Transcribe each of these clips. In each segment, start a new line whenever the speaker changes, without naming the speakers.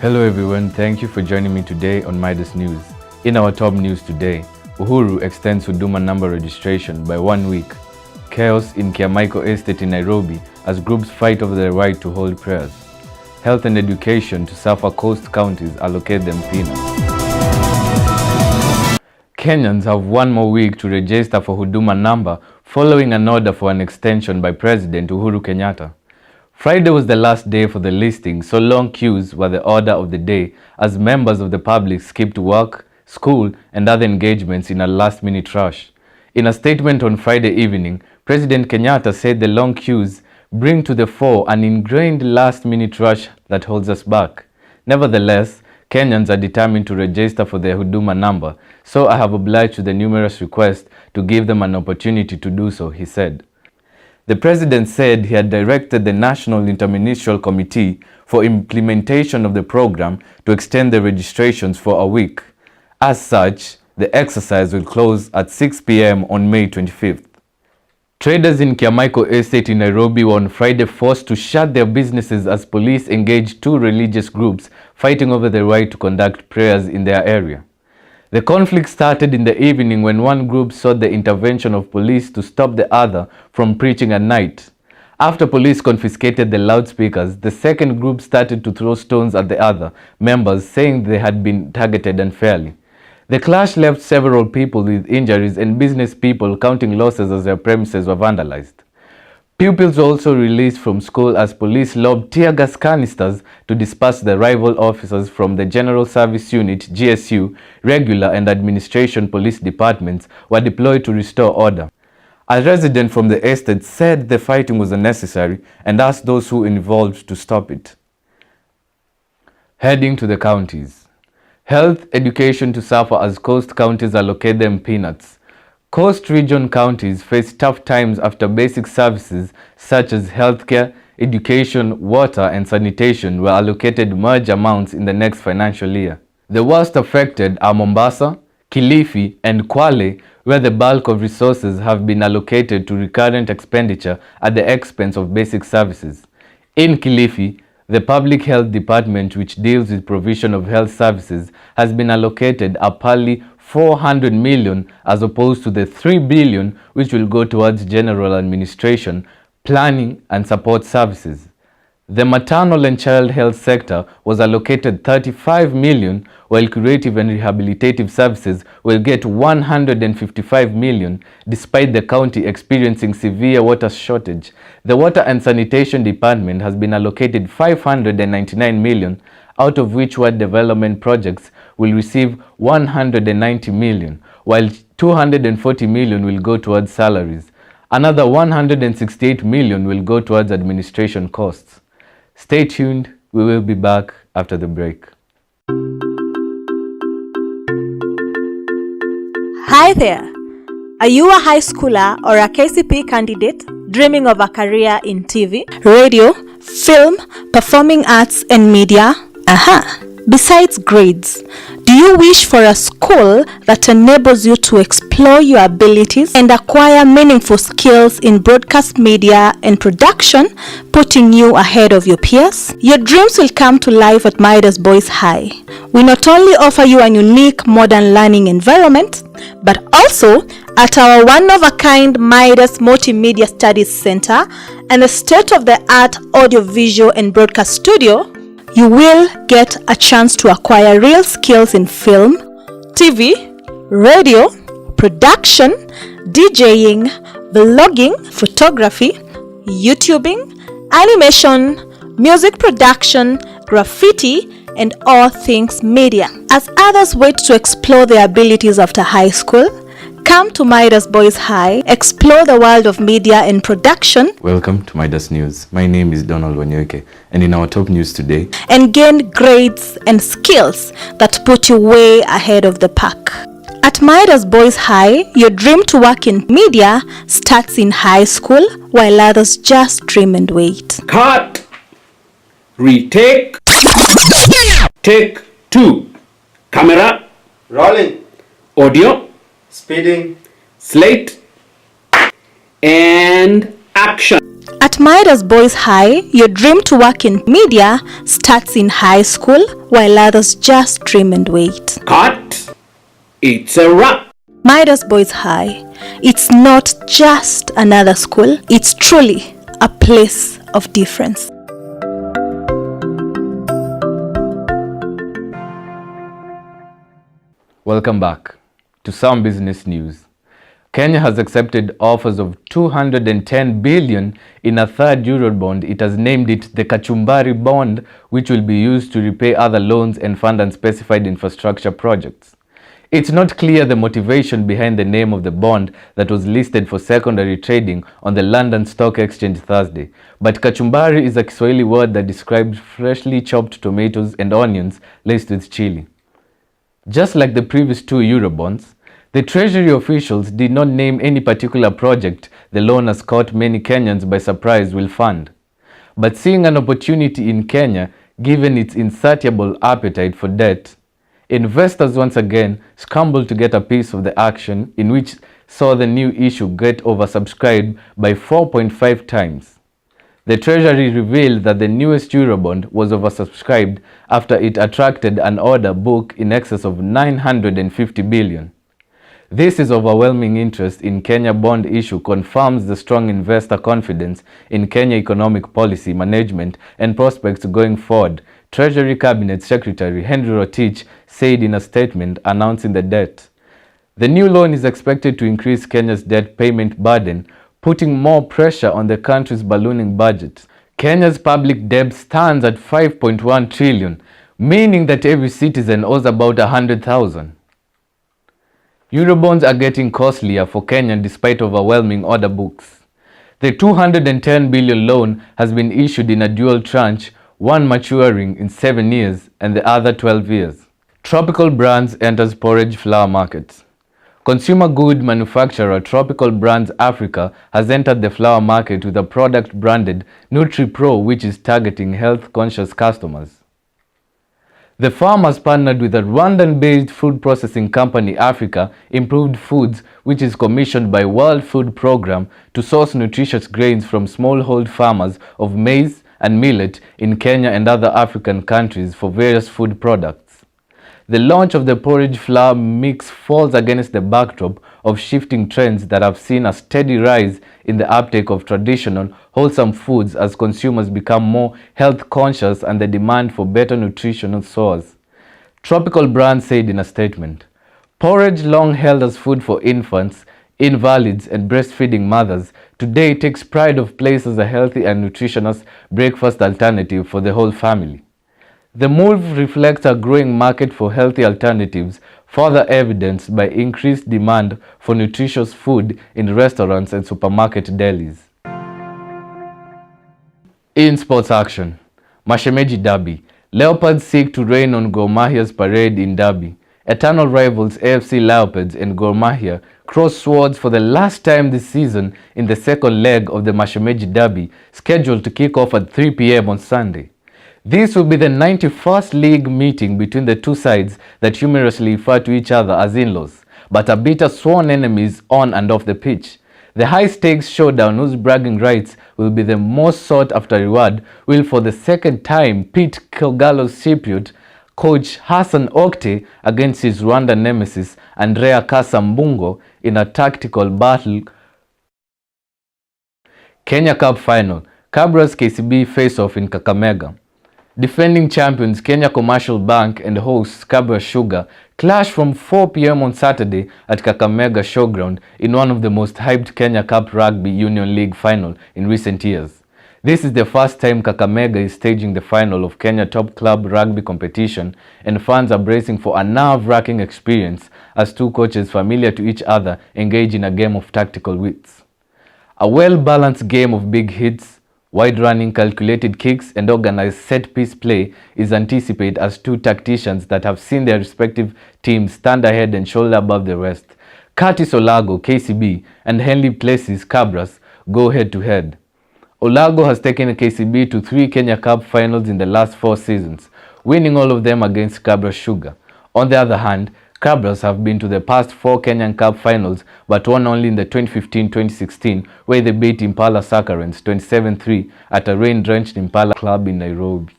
Hello everyone, thank you for joining me today on Midas News. In our top news today, Uhuru extends Huduma number registration by 1 week. Chaos in Kiamaiko Estate in Nairobi as groups fight over the right to hold prayers. Health and education to suffer coast counties allocate them peanuts. Kenyans have 1 more week to register for Huduma number following an order for an extension by President Uhuru Kenyatta. Friday was the last day for the listing, so long queues were the order of the day as members of the public skipped work, school, and other engagements in a last-minute rush. In a statement on Friday evening, President Kenyatta said the long queues bring to the fore an ingrained last-minute rush that holds us back. Nevertheless, Kenyans are determined to register for their Huduma number, so I have obliged to the numerous requests to give them an opportunity to do so, he said. The president said he had directed the National Interministerial Committee for implementation of the program to extend the registrations for a week. As such, the exercise will close at 6 p.m. on May 25th. Traders in Kiamaiko Estate in Nairobi were on Friday forced to shut their businesses as police engaged 2 religious groups fighting over the right to conduct prayers in their area. The conflict started in the evening when one group sought the intervention of police to stop the other from preaching at night. After police confiscated the loudspeakers, the second group started to throw stones at the other members, saying they had been targeted unfairly. The clash left several people with injuries and business people counting losses as their premises were vandalized. Pupils were also released from school as police lobbed tear gas canisters to disperse the rival officers from the General Service Unit (GSU), regular and administration police departments were deployed to restore order. A resident from the estate said the fighting was unnecessary and asked those who involved to stop it. Heading to the counties. Health, education to suffer as coast counties allocate them peanuts. Coast region counties face tough times after basic services such as healthcare, education, water, and sanitation were allocated large amounts in the next financial year. The worst affected are Mombasa, Kilifi, and Kwale, where the bulk of resources have been allocated to recurrent expenditure at the expense of basic services. In Kilifi, the Public Health Department, which deals with provision of health services, has been allocated a paltry 400 million as opposed to the 3 billion which will go towards general administration, planning and support services. The maternal and child health sector was allocated 35 million, while curative and rehabilitative services will get 155 million, despite the county experiencing severe water shortage. The Water and Sanitation Department has been allocated 599 million, out of which ward development projects will receive 190 million, while 240 million will go towards salaries. Another 168 million will go towards administration costs. Stay tuned, we will be back after the break.
Hi there! Are you a high schooler or a KCP candidate dreaming of a career in TV, radio, film, performing arts and media? Besides grades, do you wish for a school that enables you to explore your abilities and acquire meaningful skills in broadcast media and production, putting you ahead of your peers? Your dreams will come to life at Midas Boys High. We not only offer you a unique modern learning environment, but also at our one-of-a-kind Midas Multimedia Studies Center and a state-of-the-art audio-visual and broadcast studio, you will get a chance to acquire real skills in film, TV, radio, production, DJing, vlogging, photography, YouTubing, animation, music production, graffiti, and all things media. As others wait to explore their abilities after high school, come to Midas Boys High, explore the world of media and production.
Welcome to Midas News. My name is Donald Wanyeke, and in our top news today,
and gain grades and skills that put you way ahead of the pack. At Midas Boys High, your dream to work in media starts in high school, while others just dream and wait.
Cut! Retake! Take 2. Camera.
Rolling.
Audio.
Speeding.
Slate. And action.
At Midas Boys High, your dream to work in media starts in high school, while others just dream and wait.
Cut. It's a wrap.
Midas Boys High, it's not just another school, it's truly a place of difference.
Welcome back to some business news. Kenya has accepted offers of 210 billion in a third Eurobond. It has named it the Kachumbari Bond, which will be used to repay other loans and fund unspecified infrastructure projects. It's not clear the motivation behind the name of the bond that was listed for secondary trading on the London Stock Exchange Thursday, but kachumbari is a Kiswahili word that describes freshly chopped tomatoes and onions laced with chili. Just like the previous two Eurobonds, the Treasury officials did not name any particular project the loan has caught many Kenyans by surprise will fund. But seeing an opportunity in Kenya, given its insatiable appetite for debt, investors once again scrambled to get a piece of the action, in which saw the new issue get oversubscribed by 4.5 times. The Treasury revealed that the newest Eurobond was oversubscribed after it attracted an order book in excess of 950 billion. This is overwhelming interest in Kenya bond issue confirms the strong investor confidence in Kenya economic policy management and prospects going forward, Treasury Cabinet Secretary Henry Rotich said in a statement announcing the debt. The new loan is expected to increase Kenya's debt payment burden, putting more pressure on the country's ballooning budget. Kenya's public debt stands at 5.1 trillion, meaning that every citizen owes about 100,000. Eurobonds are getting costlier for Kenya despite overwhelming order books. The 210 billion loan has been issued in a dual tranche, one maturing in 7 years and the other 12 years. Tropical Brands enters porridge flour markets. Consumer good manufacturer Tropical Brands Africa has entered the flour market with a product branded NutriPro, which is targeting health-conscious customers. The firm has partnered with a Rwandan-based food processing company Africa Improved Foods, which is commissioned by World Food Programme to source nutritious grains from smallhold farmers of maize and millet in Kenya and other African countries for various food products. The launch of the porridge flour mix falls against the backdrop of shifting trends that have seen a steady rise in the uptake of traditional, wholesome foods as consumers become more health conscious and the demand for better nutritional source. Tropical Brands said in a statement, "Porridge, long held as food for infants, invalids and breastfeeding mothers, today takes pride of place as a healthy and nutritious breakfast alternative for the whole family." The move reflects a growing market for healthy alternatives, further evidenced by increased demand for nutritious food in restaurants and supermarket delis. In sports action, Mashemeji Derby. Leopards seek to rain on Gor Mahia's parade in Derby. Eternal rivals AFC Leopards and Gor Mahia cross swords for the last time this season in the second leg of the Mashemeji Derby, scheduled to kick off at 3 p.m. on Sunday. This will be the 91st league meeting between the two sides that humorously refer to each other as in-laws, but are bitter sworn enemies on and off the pitch. The high-stakes showdown, whose bragging rights will be the most sought-after reward, will for the second time pit Kogalo's Cypriot coach Hassan Okte against his Rwanda nemesis Andrea Kasambungo in a tactical battle. Kenya Cup Final. Cabra's KCB face-off in Kakamega. Defending champions Kenya Commercial Bank and hosts Cabra Sugar clash from 4 p.m. on Saturday at Kakamega Showground in one of the most hyped Kenya Cup Rugby Union League final in recent years. This is the first time Kakamega is staging the final of Kenya Top Club Rugby competition, and fans are bracing for a nerve-wracking experience as two coaches familiar to each other engage in a game of tactical wits. A well-balanced game of big hits, wide-running calculated kicks and organized set-piece play is anticipated as two tacticians that have seen their respective teams stand ahead and shoulder above the rest. Curtis Olago, KCB, and Henley Places, Cabras, go head-to-head. Olago has taken KCB to 3 Kenya Cup finals in the last 4 seasons, winning all of them against Cabra Sugar. On the other hand, Cabras have been to the past 4 Kenyan Cup finals but won only in the 2015-2016 where they beat Impala Sakarens 27-3 at a rain-drenched Impala club in Nairobi.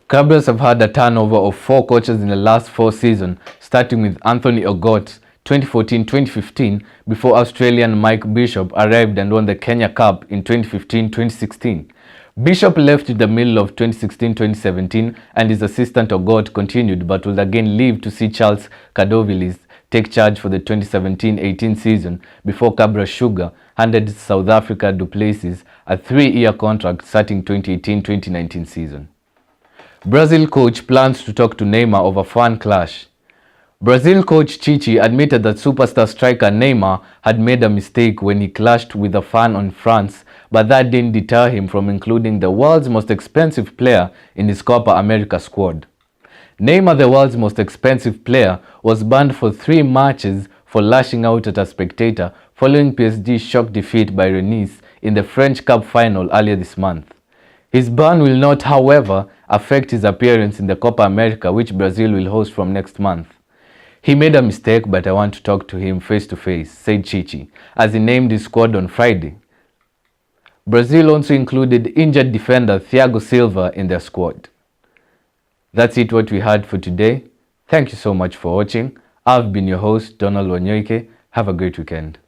Cabras have had a turnover of 4 coaches in the last 4 seasons, starting with Anthony Ogot 2014-2015 before Australian Mike Bishop arrived and won the Kenya Cup in 2015-2016. Bishop left in the middle of 2016-2017 and his assistant Ogot continued but will again leave to see Charles Kadovilis take charge for the 2017-18 season before Cabra Sugar handed South Africa Duplessis a 3-year contract starting 2018-2019 season. Brazil coach plans to talk to Neymar over fan clash. Brazil coach Chichi admitted that superstar striker Neymar had made a mistake when he clashed with a fan on France, but that didn't deter him from including the world's most expensive player in his Copa America squad. Neymar, the world's most expensive player, was banned for 3 matches for lashing out at a spectator following PSG's shock defeat by Rennes in the French Cup final earlier this month. His ban will not, however, affect his appearance in the Copa America, which Brazil will host from next month. He made a mistake, but I want to talk to him face to face, said Chichi, as he named his squad on Friday. Brazil also included injured defender Thiago Silva in their squad. That's it what we had for today. Thank you so much for watching. I've been your host, Donald Wanyoike. Have a great weekend.